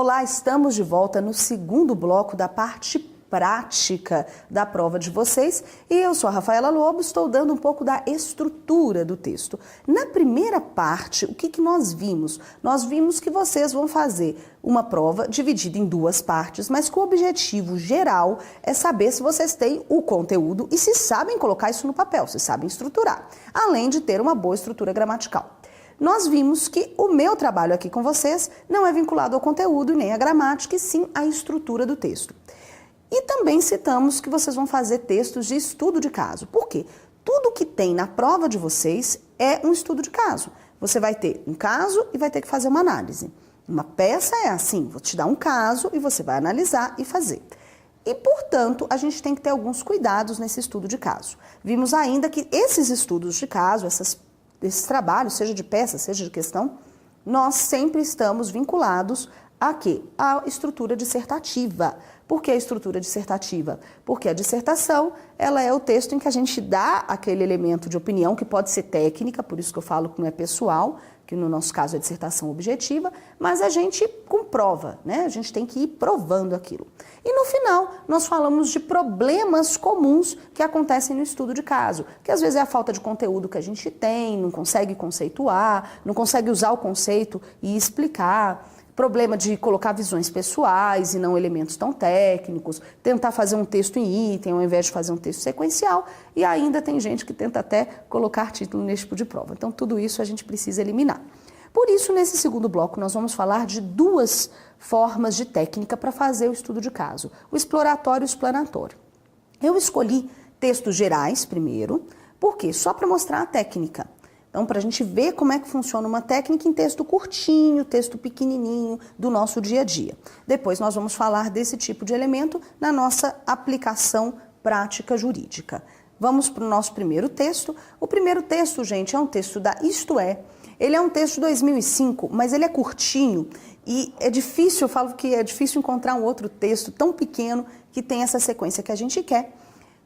Olá, estamos de volta no segundo bloco da parte prática da prova de vocês e eu sou a Rafaela Lobo, estou dando um pouco da estrutura do texto. Na primeira parte, o que nós vimos? Nós vimos que vocês vão fazer uma prova dividida em duas partes, mas com o objetivo geral é saber se vocês têm o conteúdo e se sabem colocar isso no papel, se sabem estruturar, além de ter uma boa estrutura gramatical. Nós vimos que o meu trabalho aqui com vocês não é vinculado ao conteúdo nem à gramática, e sim à estrutura do texto. E também citamos que vocês vão fazer textos de estudo de caso. Por quê? Tudo que tem na prova de vocês é um estudo de caso. Você vai ter um caso e vai ter que fazer uma análise. Uma peça é assim, vou te dar um caso e você vai analisar e fazer. E, portanto, a gente tem que ter alguns cuidados nesse estudo de caso. Vimos ainda que esses estudos de caso, esses trabalhos, seja de peça, seja de questão, nós sempre estamos vinculados a quê? A estrutura dissertativa. Por que a estrutura dissertativa? Porque a dissertação, ela é o texto em que a gente dá aquele elemento de opinião, que pode ser técnica, por isso que eu falo que não é pessoal, que no nosso caso é dissertação objetiva, mas a gente comprova, né? A gente tem que ir provando aquilo. E no final, nós falamos de problemas comuns que acontecem no estudo de caso, que às vezes é a falta de conteúdo que a gente tem, não consegue conceituar, não consegue usar o conceito e explicar, problema de colocar visões pessoais e não elementos tão técnicos, tentar fazer um texto em item ao invés de fazer um texto sequencial, e ainda tem gente que tenta até colocar título nesse tipo de prova. Então tudo isso a gente precisa eliminar. Por isso, nesse segundo bloco, nós vamos falar de duas formas de técnica para fazer o estudo de caso, o exploratório e o explanatório. Eu escolhi textos gerais primeiro, por quê? Só para mostrar a técnica. Então, para a gente ver como é que funciona uma técnica em texto curtinho, texto pequenininho do nosso dia a dia. Depois nós vamos falar desse tipo de elemento na nossa aplicação prática jurídica. Vamos para o nosso primeiro texto. O primeiro texto, gente, é um texto da Isto É. Ele é um texto de 2005, mas ele é curtinho e é difícil, eu falo que é difícil encontrar um outro texto tão pequeno que tem essa sequência que a gente quer.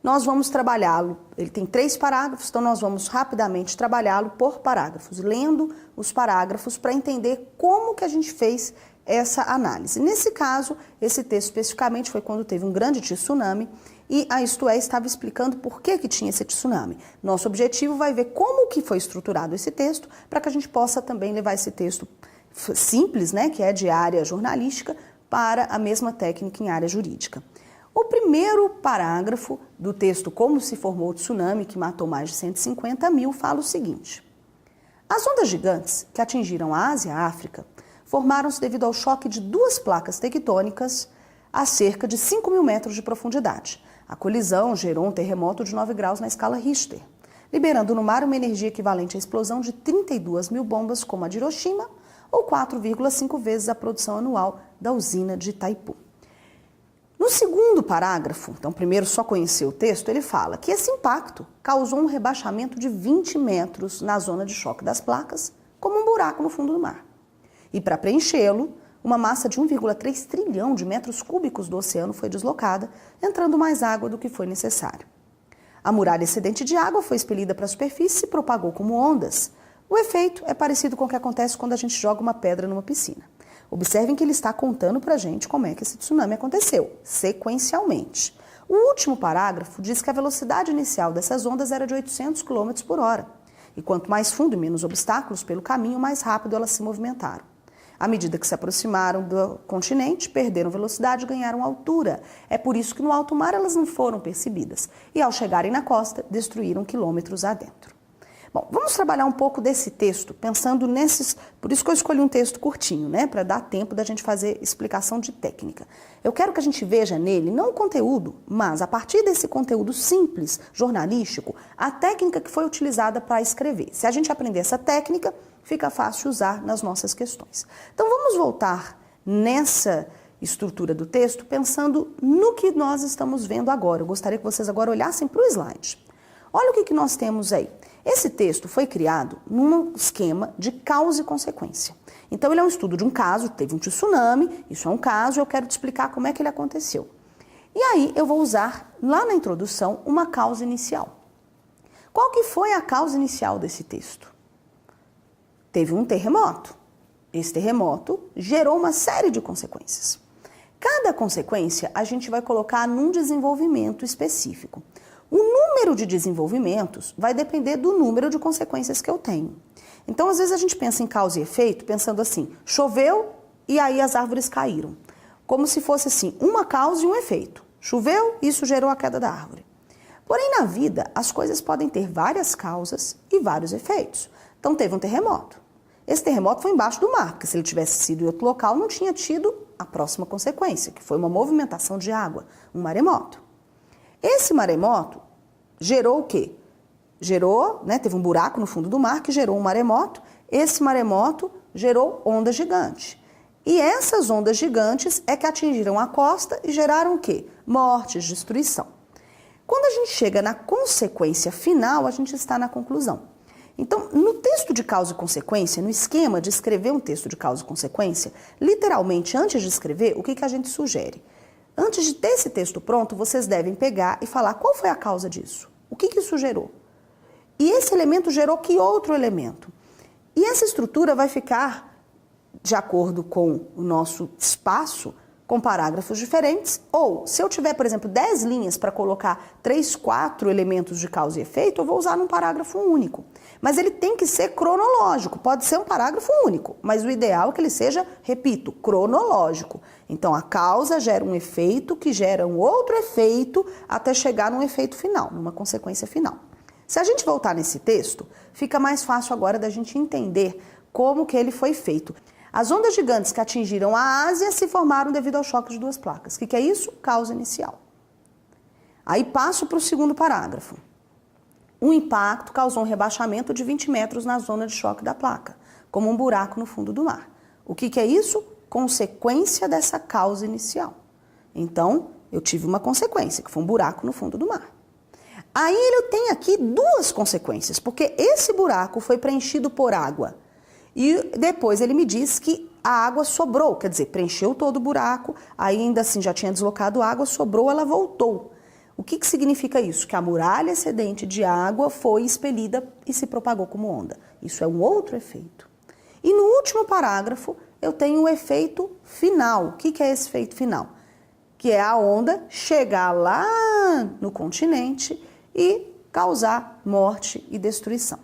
Nós vamos trabalhá-lo, ele tem 3 parágrafos, então nós vamos rapidamente trabalhá-lo por parágrafos, lendo os parágrafos para entender como que a gente fez essa análise. Nesse caso, esse texto especificamente foi quando teve um grande tsunami e a Isto É estava explicando por que tinha esse tsunami. Nosso objetivo vai ver como que foi estruturado esse texto para que a gente possa também levar esse texto simples, né, que é de área jornalística, para a mesma técnica em área jurídica. O primeiro parágrafo do texto Como se formou o tsunami, que matou mais de 150 mil, fala o seguinte: as ondas gigantes que atingiram a Ásia e a África formaram-se devido ao choque de 2 placas tectônicas a cerca de 5 mil metros de profundidade. A colisão gerou um terremoto de 9 graus na escala Richter, liberando no mar uma energia equivalente à explosão de 32 mil bombas como a de Hiroshima, ou 4,5 vezes a produção anual da usina de Itaipu. No segundo parágrafo, então primeiro só conhecer o texto, ele fala que esse impacto causou um rebaixamento de 20 metros na zona de choque das placas, como um buraco no fundo do mar. E para preenchê-lo, uma massa de 1,3 trilhão de metros cúbicos do oceano foi deslocada, entrando mais água do que foi necessário. A muralha excedente de água foi expelida para a superfície e se propagou como ondas. O efeito é parecido com o que acontece quando a gente joga uma pedra numa piscina. Observem que ele está contando para a gente como é que esse tsunami aconteceu, sequencialmente. O último parágrafo diz que a velocidade inicial dessas ondas era de 800 km por hora. E quanto mais fundo e menos obstáculos pelo caminho, mais rápido elas se movimentaram. À medida que se aproximaram do continente, perderam velocidade e ganharam altura. É por isso que no alto mar elas não foram percebidas. E ao chegarem na costa, destruíram quilômetros adentro. Bom, vamos trabalhar um pouco desse texto, pensando nesses... Por isso que eu escolhi um texto curtinho, né? Para dar tempo da gente fazer explicação de técnica. Eu quero que a gente veja nele, não o conteúdo, mas a partir desse conteúdo simples, jornalístico, a técnica que foi utilizada para escrever. Se a gente aprender essa técnica, fica fácil usar nas nossas questões. Então vamos voltar nessa estrutura do texto, pensando no que nós estamos vendo agora. Eu gostaria que vocês agora olhassem para o slide. Olha o que nós temos aí. Esse texto foi criado num esquema de causa e consequência. Então ele é um estudo de um caso, teve um tsunami, isso é um caso, eu quero te explicar como é que ele aconteceu. E aí eu vou usar, lá na introdução, uma causa inicial. Qual que foi a causa inicial desse texto? Teve um terremoto. esse terremoto gerou uma série de consequências. Cada consequência a gente vai colocar num desenvolvimento específico. O número de desenvolvimentos vai depender do número de consequências que eu tenho. Então, às vezes a gente pensa em causa e efeito pensando assim, choveu e aí as árvores caíram. Como se fosse assim, uma causa e um efeito. Choveu, isso gerou a queda da árvore. Porém, na vida, as coisas podem ter várias causas e vários efeitos. Então, teve um terremoto. Esse terremoto foi embaixo do mar, porque se ele tivesse sido em outro local, não tinha tido a próxima consequência, que foi uma movimentação de água, um maremoto. Esse maremoto gerou o quê? Gerou, teve um buraco no fundo do mar que gerou um maremoto. Esse maremoto gerou onda gigante. E essas ondas gigantes é que atingiram a costa e geraram o quê? Mortes, destruição. Quando a gente chega na consequência final, a gente está na conclusão. Então, no texto de causa e consequência, no esquema de escrever um texto de causa e consequência, literalmente, antes de escrever, o que a gente sugere? Antes de ter esse texto pronto, vocês devem pegar e falar qual foi a causa disso. O que isso gerou? E esse elemento gerou que outro elemento? E essa estrutura vai ficar, de acordo com o nosso espaço, com parágrafos diferentes, ou se eu tiver, por exemplo, 10 linhas para colocar 3, 4 elementos de causa e efeito, eu vou usar num parágrafo único. Mas ele tem que ser cronológico, pode ser um parágrafo único, mas o ideal é que ele seja, repito, cronológico. Então a causa gera um efeito que gera um outro efeito até chegar num efeito final, numa consequência final. Se a gente voltar nesse texto, fica mais fácil agora da gente entender como que ele foi feito. As ondas gigantes que atingiram a Ásia se formaram devido ao choque de duas placas. O que é isso? Causa inicial. Aí passo para o segundo parágrafo. O impacto causou um rebaixamento de 20 metros na zona de choque da placa, como um buraco no fundo do mar. O que é isso? Consequência dessa causa inicial. Então, eu tive uma consequência, que foi um buraco no fundo do mar. Aí ele tem aqui duas consequências, porque esse buraco foi preenchido por água. E depois ele me diz que a água sobrou, quer dizer, preencheu todo o buraco, ainda assim já tinha deslocado água, sobrou, ela voltou. O que significa isso? Que a muralha excedente de água foi expelida e se propagou como onda. Isso é um outro efeito. E no último parágrafo eu tenho o efeito final. O que é esse efeito final? Que é a onda chegar lá no continente e causar morte e destruição.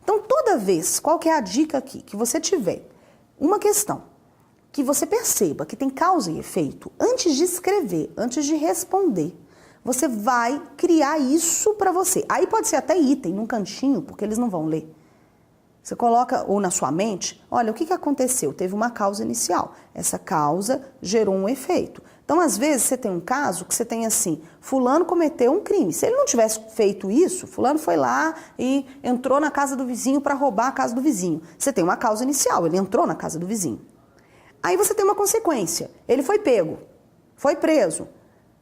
Então, toda vez, qual que é a dica aqui? Que você tiver uma questão que você perceba que tem causa e efeito, antes de escrever, antes de responder, você vai criar isso para você. Aí pode ser até item, num cantinho, porque eles não vão ler. Você coloca, ou na sua mente, olha, o que aconteceu? Teve uma causa inicial. Essa causa gerou um efeito. Então, às vezes, você tem um caso que você tem assim, fulano cometeu um crime. Se ele não tivesse feito isso, fulano foi lá e entrou na casa do vizinho para roubar a casa do vizinho. Você tem uma causa inicial, ele entrou na casa do vizinho. Aí você tem uma consequência. Ele foi pego, foi preso.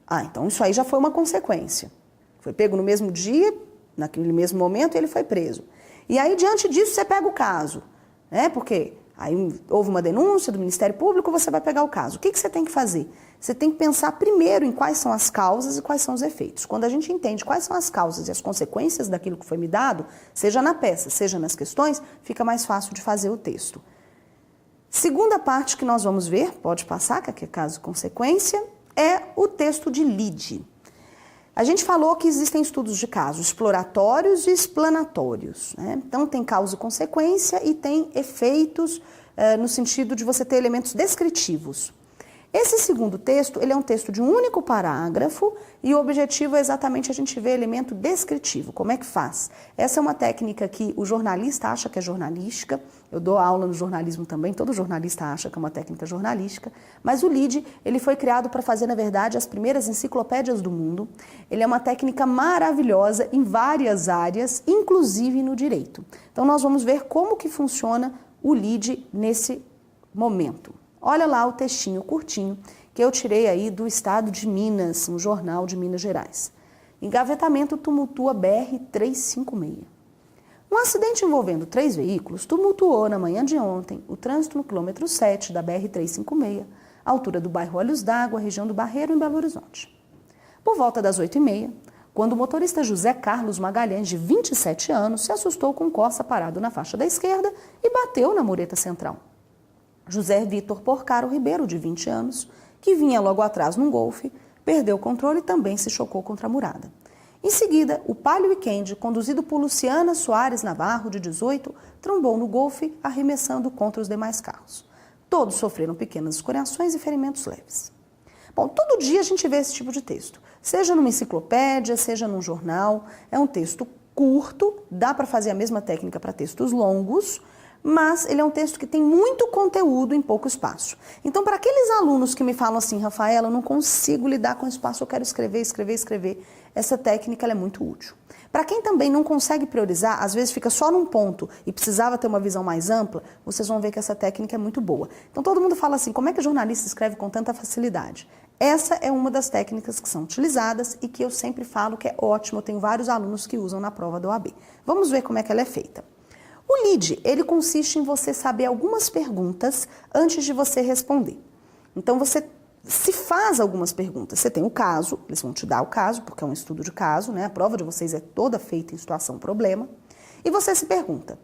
Ah, então isso aí já foi uma consequência. Foi pego no mesmo dia, naquele mesmo momento, e ele foi preso. E aí, diante disso, você pega o caso, né? Porque aí houve uma denúncia do Ministério Público, você vai pegar o caso. O que você tem que fazer? Você tem que pensar primeiro em quais são as causas e quais são os efeitos. Quando a gente entende quais são as causas e as consequências daquilo que foi me dado, seja na peça, seja nas questões, fica mais fácil de fazer o texto. Segunda parte que nós vamos ver, pode passar, que aqui é caso e consequência, é o texto de lide. A gente falou que existem estudos de caso exploratórios e explanatórios, né? Então tem causa e consequência e tem efeitos no sentido de você ter elementos descritivos. Esse segundo texto, ele é um texto de um único parágrafo e o objetivo é exatamente a gente ver elemento descritivo. Como é que faz? Essa é uma técnica que o jornalista acha que é jornalística. Eu dou aula no jornalismo também, todo jornalista acha que é uma técnica jornalística. Mas o LIDE, ele foi criado para fazer, na verdade, as primeiras enciclopédias do mundo. Ele é uma técnica maravilhosa em várias áreas, inclusive no direito. Então nós vamos ver como que funciona o LIDE nesse momento. Olha lá o textinho curtinho que eu tirei aí do estado de Minas, um jornal de Minas Gerais. Engavetamento tumultua BR-356. Um acidente envolvendo 3 veículos tumultuou na manhã de ontem o trânsito no quilômetro 7 da BR-356, altura do bairro Olhos d'Água, região do Barreiro, em Belo Horizonte. Por volta das 8h30, quando o motorista José Carlos Magalhães, de 27 anos, se assustou com um Corsa parado na faixa da esquerda e bateu na mureta central. José Vitor Porcaro Ribeiro, de 20 anos, que vinha logo atrás num Golfe, perdeu o controle e também se chocou contra a murada. Em seguida, o Palio Weekend, conduzido por Luciana Soares Navarro, de 18, trombou no Golfe, arremessando contra os demais carros. Todos sofreram pequenas escoriações e ferimentos leves. Bom, todo dia a gente vê esse tipo de texto, seja numa enciclopédia, seja num jornal. É um texto curto, dá para fazer a mesma técnica para textos longos, mas ele é um texto que tem muito conteúdo em pouco espaço. Então, para aqueles alunos que me falam assim, Rafaela, eu não consigo lidar com espaço, eu quero escrever, escrever, escrever, essa técnica ela é muito útil. Para quem também não consegue priorizar, às vezes fica só num ponto e precisava ter uma visão mais ampla, vocês vão ver que essa técnica é muito boa. Então todo mundo fala assim, como é que o jornalista escreve com tanta facilidade? Essa é uma das técnicas que são utilizadas e que eu sempre falo que é ótimo, eu tenho vários alunos que usam na prova da OAB. Vamos ver como é que ela é feita. O lead, ele consiste em você saber algumas perguntas antes de você responder. Então você se faz algumas perguntas. Você tem o caso, eles vão te dar o caso, porque é um estudo de caso, né? A prova de vocês é toda feita em situação-problema. E você se pergunta,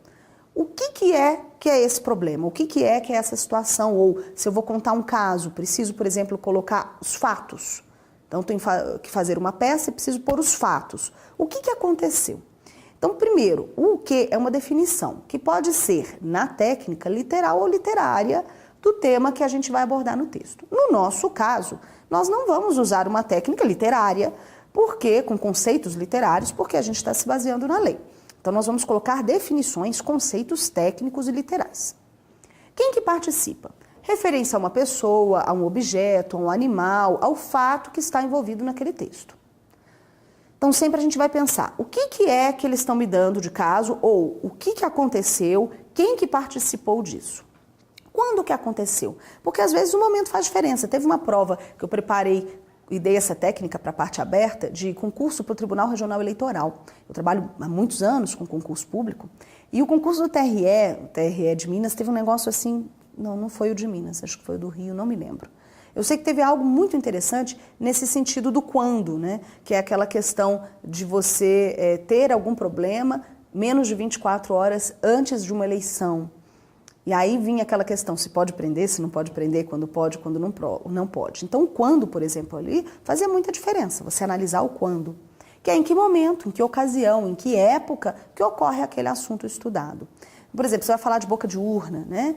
o que é esse problema? O que é essa situação? Ou se eu vou contar um caso, preciso, por exemplo, colocar os fatos. Então, tenho que fazer uma peça e preciso pôr os fatos. O que aconteceu? Então, primeiro, o que é uma definição, que pode ser, na técnica, literal ou literária, do tema que a gente vai abordar no texto. No nosso caso, nós não vamos usar uma técnica literária, porque com conceitos literários, porque a gente está se baseando na lei. Então, nós vamos colocar definições, conceitos técnicos e literais. Quem que participa? Referência a uma pessoa, a um objeto, a um animal, ao fato que está envolvido naquele texto. Então, sempre a gente vai pensar, o que é que eles estão me dando de caso, ou o que aconteceu, quem que participou disso? Quando que aconteceu? Porque às vezes o momento faz diferença. Teve uma prova que eu preparei e dei essa técnica para a parte aberta de concurso para o Tribunal Regional Eleitoral. Eu trabalho há muitos anos com concurso público e o concurso do TRE de Minas, teve um negócio assim, não foi o de Minas, acho que foi o do Rio, não me lembro. Eu sei que teve algo muito interessante nesse sentido do quando, né? Que é aquela questão de você ter algum problema menos de 24 horas antes de uma eleição. E aí vinha aquela questão, se pode prender, se não pode prender, quando pode, quando não pode. Então, o quando, por exemplo, ali, fazia muita diferença, você analisar o quando. Que é em que momento, em que ocasião, em que época que ocorre aquele assunto estudado. Por exemplo, você vai falar de boca de urna, né?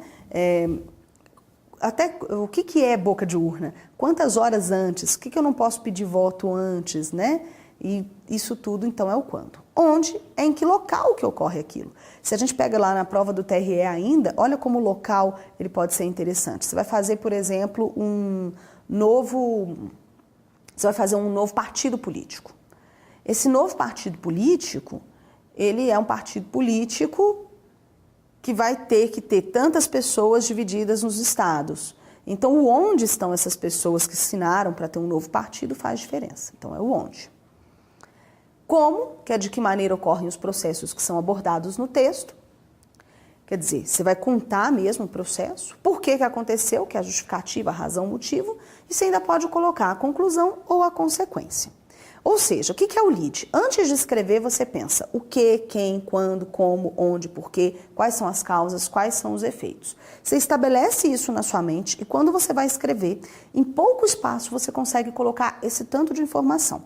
Até o que é boca de urna? Quantas horas antes? O que eu não posso pedir voto antes, né? E isso tudo, então, é o quando. Onde é em que local que ocorre aquilo. Se a gente pega lá na prova do TRE ainda, olha como o local ele pode ser interessante. Você vai fazer, por exemplo, um novo partido político. Esse novo partido político, ele é um partido político que vai ter que ter tantas pessoas divididas nos estados. Então, o onde estão essas pessoas que assinaram para ter um novo partido faz diferença. Então, é o onde. Como, que é de que maneira ocorrem os processos que são abordados no texto. Quer dizer, você vai contar mesmo o processo, por que aconteceu, que é a justificativa, a razão, o motivo, e você ainda pode colocar a conclusão ou a consequência. Ou seja, o que é o lead? Antes de escrever, você pensa o que, quem, quando, como, onde, porquê, quais são as causas, quais são os efeitos. Você estabelece isso na sua mente e quando você vai escrever, em pouco espaço você consegue colocar esse tanto de informação.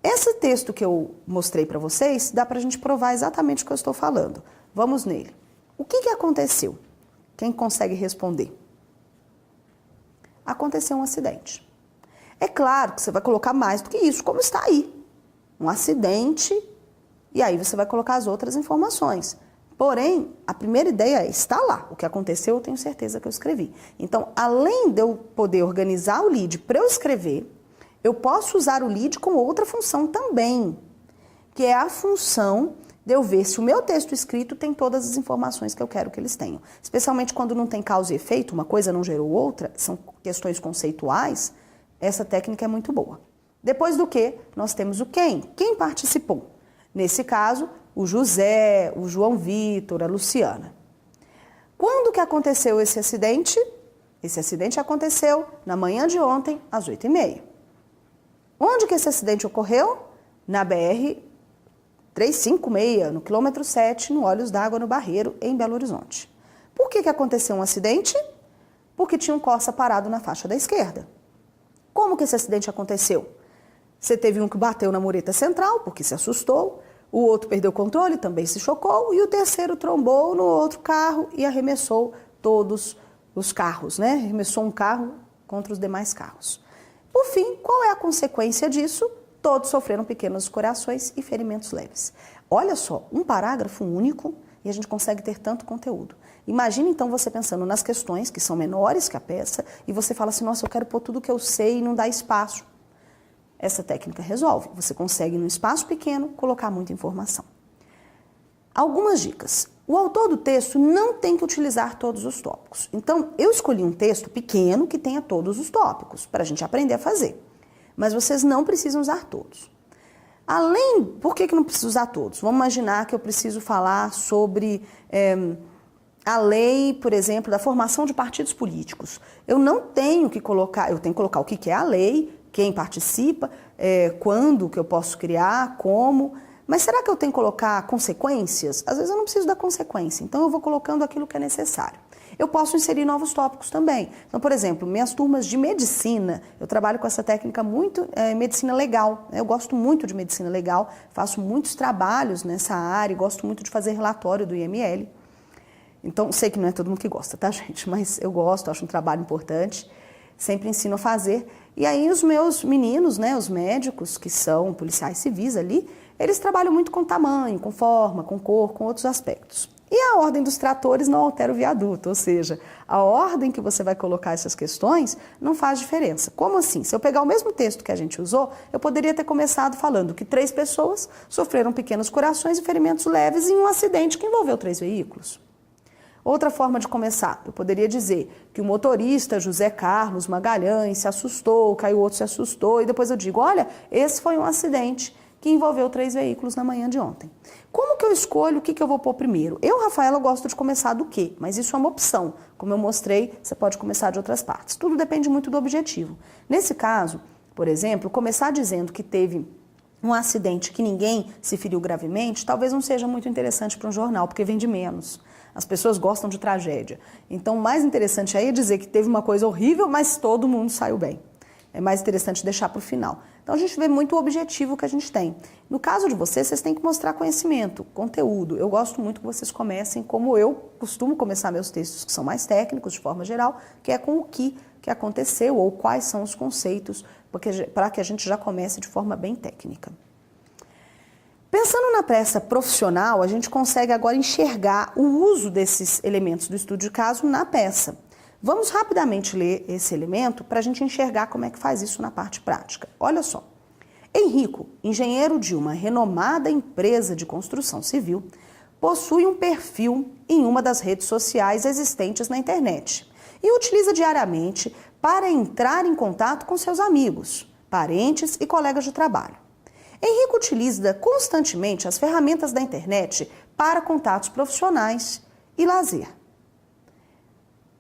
Esse texto que eu mostrei para vocês, dá para a gente provar exatamente o que eu estou falando. Vamos nele. O que aconteceu? Quem consegue responder? Aconteceu um acidente. É claro que você vai colocar mais do que isso, como está aí. Um acidente, e aí você vai colocar as outras informações. Porém, a primeira ideia está lá. O que aconteceu, eu tenho certeza que eu escrevi. Então, além de eu poder organizar o lead para eu escrever, eu posso usar o lead com outra função também, que é a função de eu ver se o meu texto escrito tem todas as informações que eu quero que eles tenham. Especialmente quando não tem causa e efeito, uma coisa não gerou outra, são questões conceituais, essa técnica é muito boa. Depois do que, nós temos o quem. Quem participou? Nesse caso, o José, o João Vitor, a Luciana. Quando que aconteceu esse acidente? Esse acidente aconteceu na manhã de ontem, às 8h30. Onde que esse acidente ocorreu? Na BR-356, no quilômetro 7, no Olhos d'Água, no Barreiro, em Belo Horizonte. Por que aconteceu um acidente? porque tinha um Corsa parado na faixa da esquerda. Como que esse acidente aconteceu? Você teve um que bateu na mureta central, porque se assustou, o outro perdeu o controle, também se chocou, e o terceiro trombou no outro carro e arremessou todos os carros, né? Arremessou um carro contra os demais carros. Por fim, qual é a consequência disso? Todos sofreram pequenos escoriações e ferimentos leves. Olha só, um parágrafo único e a gente consegue ter tanto conteúdo. Imagina então você pensando nas questões que são menores que a peça e você fala assim, nossa, eu quero pôr tudo que eu sei e não dá espaço. Essa técnica resolve. Você consegue, num espaço pequeno, colocar muita informação. Algumas dicas. O autor do texto não tem que utilizar todos os tópicos. Então, eu escolhi um texto pequeno que tenha todos os tópicos, para a gente aprender a fazer. Mas vocês não precisam usar todos. Por que não preciso usar todos? Vamos imaginar que eu preciso falar sobre a lei, por exemplo, da formação de partidos políticos. Eu não tenho que colocar, eu tenho que colocar o que é a lei, quem participa, quando que eu posso criar, como. Mas será que eu tenho que colocar consequências? Às vezes eu não preciso da consequência, então eu vou colocando aquilo que é necessário. Eu posso inserir novos tópicos também. Então, por exemplo, minhas turmas de medicina, eu trabalho com essa técnica muito, medicina legal. Eu gosto muito de medicina legal, faço muitos trabalhos nessa área, gosto muito de fazer relatório do IML. Então, sei que não é todo mundo que gosta, tá, gente? Mas eu gosto, acho um trabalho importante, sempre ensino a fazer. E aí os meus meninos, né, os médicos, que são policiais civis ali, eles trabalham muito com tamanho, com forma, com cor, com outros aspectos. E a ordem dos tratores não altera o viaduto, ou seja, a ordem que você vai colocar essas questões não faz diferença. Como assim? Se eu pegar o mesmo texto que a gente usou, eu poderia ter começado falando que 3 pessoas sofreram pequenos corações e ferimentos leves em um acidente que envolveu 3 veículos. Outra forma de começar, eu poderia dizer que o motorista José Carlos Magalhães se assustou, caiu outro se assustou, e depois eu digo, olha, esse foi um acidente que envolveu 3 veículos na manhã de ontem. Como que eu escolho o que eu vou pôr primeiro? Eu, Rafaela, gosto de começar do quê? Mas isso é uma opção. Como eu mostrei, você pode começar de outras partes. Tudo depende muito do objetivo. Nesse caso, por exemplo, começar dizendo que teve um acidente que ninguém se feriu gravemente, talvez não seja muito interessante para um jornal, porque vende menos. As pessoas gostam de tragédia. Então, o mais interessante aí é dizer que teve uma coisa horrível, mas todo mundo saiu bem. É mais interessante deixar para o final. Então, a gente vê muito o objetivo que a gente tem. No caso de vocês, vocês têm que mostrar conhecimento, conteúdo. Eu gosto muito que vocês comecem como eu costumo começar meus textos, que são mais técnicos, de forma geral, que é com o que aconteceu ou quais são os conceitos, para que a gente já comece de forma bem técnica. Pensando na peça profissional, a gente consegue agora enxergar o uso desses elementos do estudo de caso na peça. Vamos rapidamente ler esse elemento para a gente enxergar como é que faz isso na parte prática. Olha só. Henrico, engenheiro de uma renomada empresa de construção civil, possui um perfil em uma das redes sociais existentes na internet e utiliza diariamente para entrar em contato com seus amigos, parentes e colegas de trabalho. Henrico utiliza constantemente as ferramentas da internet para contatos profissionais e lazer,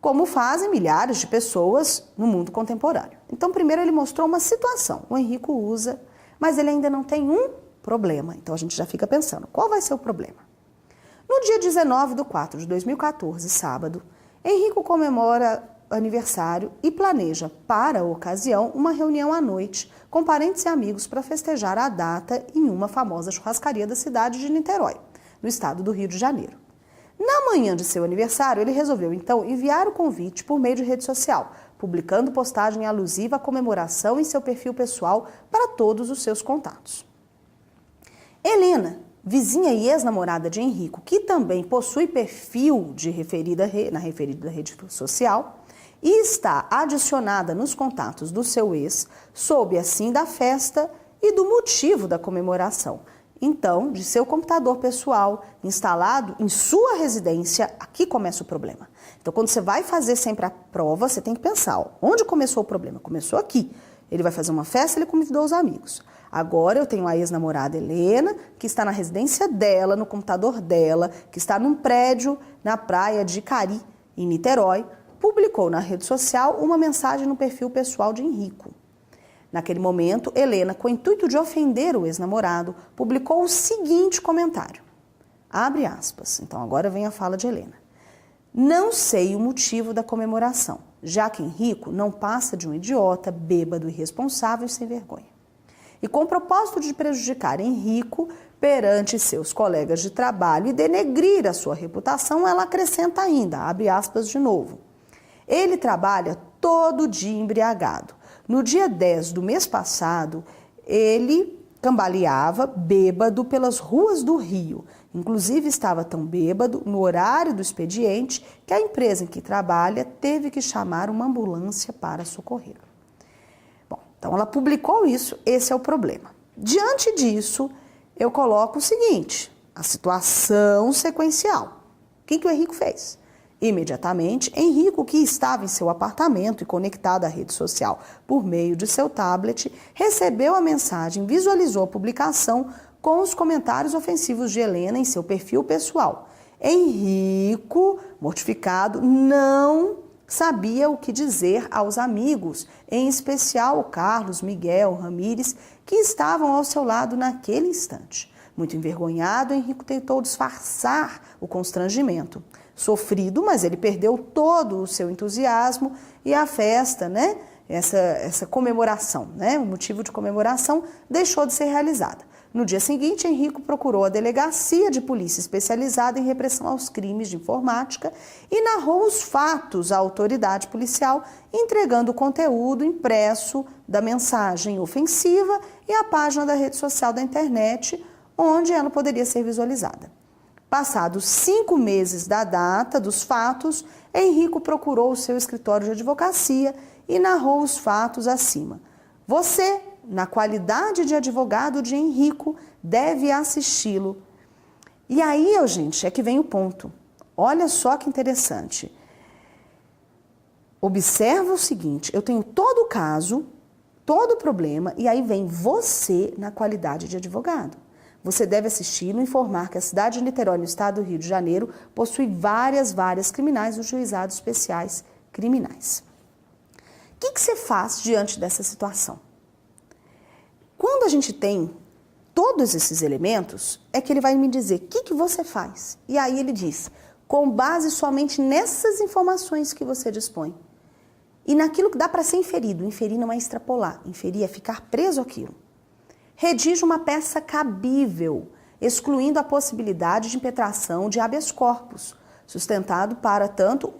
como fazem milhares de pessoas no mundo contemporâneo. Então, primeiro ele mostrou uma situação. O Henrico usa, mas ele ainda não tem um problema. Então, a gente já fica pensando, qual vai ser o problema? No dia 19/4/2014, sábado, Henrico comemora aniversário e planeja, para a ocasião, uma reunião à noite com parentes e amigos para festejar a data em uma famosa churrascaria da cidade de Niterói, no estado do Rio de Janeiro. Na manhã de seu aniversário, ele resolveu, então, enviar o convite por meio de rede social, publicando postagem alusiva à comemoração em seu perfil pessoal para todos os seus contatos. Helena, vizinha e ex-namorada de Henrico, que também possui perfil na referida rede social, e está adicionada nos contatos do seu ex, soube assim da festa e do motivo da comemoração. Então, de seu computador pessoal, instalado em sua residência, aqui começa o problema. Então, quando você vai fazer sempre a prova, você tem que pensar, onde começou o problema? Começou aqui. Ele vai fazer uma festa, ele convidou os amigos. Agora eu tenho a ex-namorada Helena, que está na residência dela, no computador dela, que está num prédio na praia de Cari, em Niterói, publicou na rede social uma mensagem no perfil pessoal de Henrico. Naquele momento, Helena, com o intuito de ofender o ex-namorado, publicou o seguinte comentário. Abre aspas. Então agora vem a fala de Helena. Não sei o motivo da comemoração, já que Henrico não passa de um idiota, bêbado, irresponsável e sem vergonha. E com o propósito de prejudicar Henrico perante seus colegas de trabalho e denegrir a sua reputação, ela acrescenta ainda, abre aspas de novo, ele trabalha todo dia embriagado. No dia 10 do mês passado, ele cambaleava bêbado pelas ruas do Rio. Inclusive estava tão bêbado no horário do expediente que a empresa em que trabalha teve que chamar uma ambulância para socorrê-lo. Bom, então ela publicou isso, esse é o problema. Diante disso, eu coloco o seguinte, a situação sequencial. O que o Henrico fez? Imediatamente, Henrico, que estava em seu apartamento e conectado à rede social por meio de seu tablet, recebeu a mensagem, visualizou a publicação com os comentários ofensivos de Helena em seu perfil pessoal. Henrico, mortificado, não sabia o que dizer aos amigos, em especial o Carlos, Miguel, Ramires, que estavam ao seu lado naquele instante. Muito envergonhado, Henrico tentou disfarçar o constrangimento. Sofrido, mas ele perdeu todo o seu entusiasmo e a festa, né? Essa comemoração, né? O motivo de comemoração deixou de ser realizada. No dia seguinte, Henrico procurou a delegacia de polícia especializada em repressão aos crimes de informática e narrou os fatos à autoridade policial, entregando o conteúdo impresso da mensagem ofensiva e a página da rede social da internet, onde ela poderia ser visualizada. Passados 5 meses da data dos fatos, Henrico procurou o seu escritório de advocacia e narrou os fatos acima. Você, na qualidade de advogado de Henrico, deve assisti-lo. E aí, gente, é que vem o ponto. Olha só que interessante. Observa o seguinte, eu tenho todo o caso, todo o problema, e aí vem você na qualidade de advogado. Você deve assisti-lo e informar que a cidade de Niterói, no estado do Rio de Janeiro, possui várias criminais dos juizados especiais criminais. O que você faz diante dessa situação? Quando a gente tem todos esses elementos, é que ele vai me dizer o que você faz. E aí ele diz, com base somente nessas informações que você dispõe, e naquilo que dá para ser inferido, inferir não é extrapolar, inferir é ficar preso àquilo. Redige uma peça cabível, excluindo a possibilidade de impetração de habeas corpus, sustentado para tanto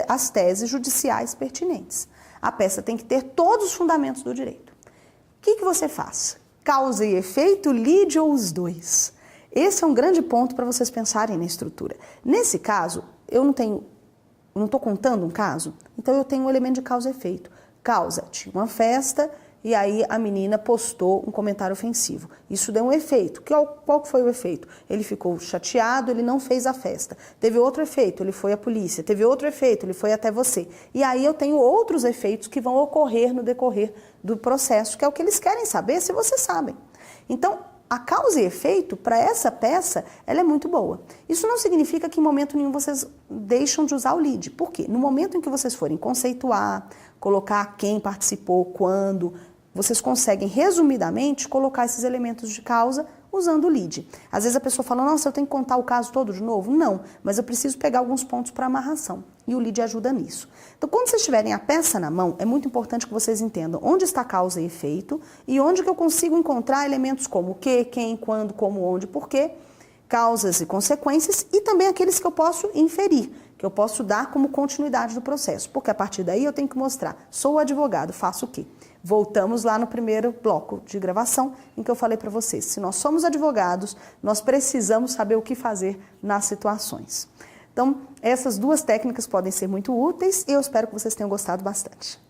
as teses judiciais pertinentes. A peça tem que ter todos os fundamentos do direito. O que você faz? Causa e efeito, lide ou os dois? Esse é um grande ponto para vocês pensarem na estrutura. Nesse caso, eu não estou contando um caso, então eu tenho um elemento de causa e efeito. Causa, tinha uma festa, e aí a menina postou um comentário ofensivo. Isso deu um efeito. Qual foi o efeito? Ele ficou chateado, ele não fez a festa. Teve outro efeito, ele foi à polícia. Teve outro efeito, ele foi até você. E aí eu tenho outros efeitos que vão ocorrer no decorrer do processo, que é o que eles querem saber, se vocês sabem. Então, a causa e efeito, para essa peça, ela é muito boa. Isso não significa que em momento nenhum vocês deixam de usar o lead. Por quê? No momento em que vocês forem conceituar, colocar quem participou, quando, vocês conseguem, resumidamente, colocar esses elementos de causa usando o lead. Às vezes a pessoa fala, nossa, eu tenho que contar o caso todo de novo? Não, mas eu preciso pegar alguns pontos para amarração. E o lead ajuda nisso. Então, quando vocês tiverem a peça na mão, é muito importante que vocês entendam onde está causa e efeito e onde que eu consigo encontrar elementos como o que, quem, quando, como, onde, porquê, causas e consequências e também aqueles que eu posso inferir, que eu posso dar como continuidade do processo. Porque a partir daí eu tenho que mostrar, sou advogado, faço o quê? Voltamos lá no primeiro bloco de gravação em que eu falei para vocês, se nós somos advogados, nós precisamos saber o que fazer nas situações. Então, essas duas técnicas podem ser muito úteis e eu espero que vocês tenham gostado bastante.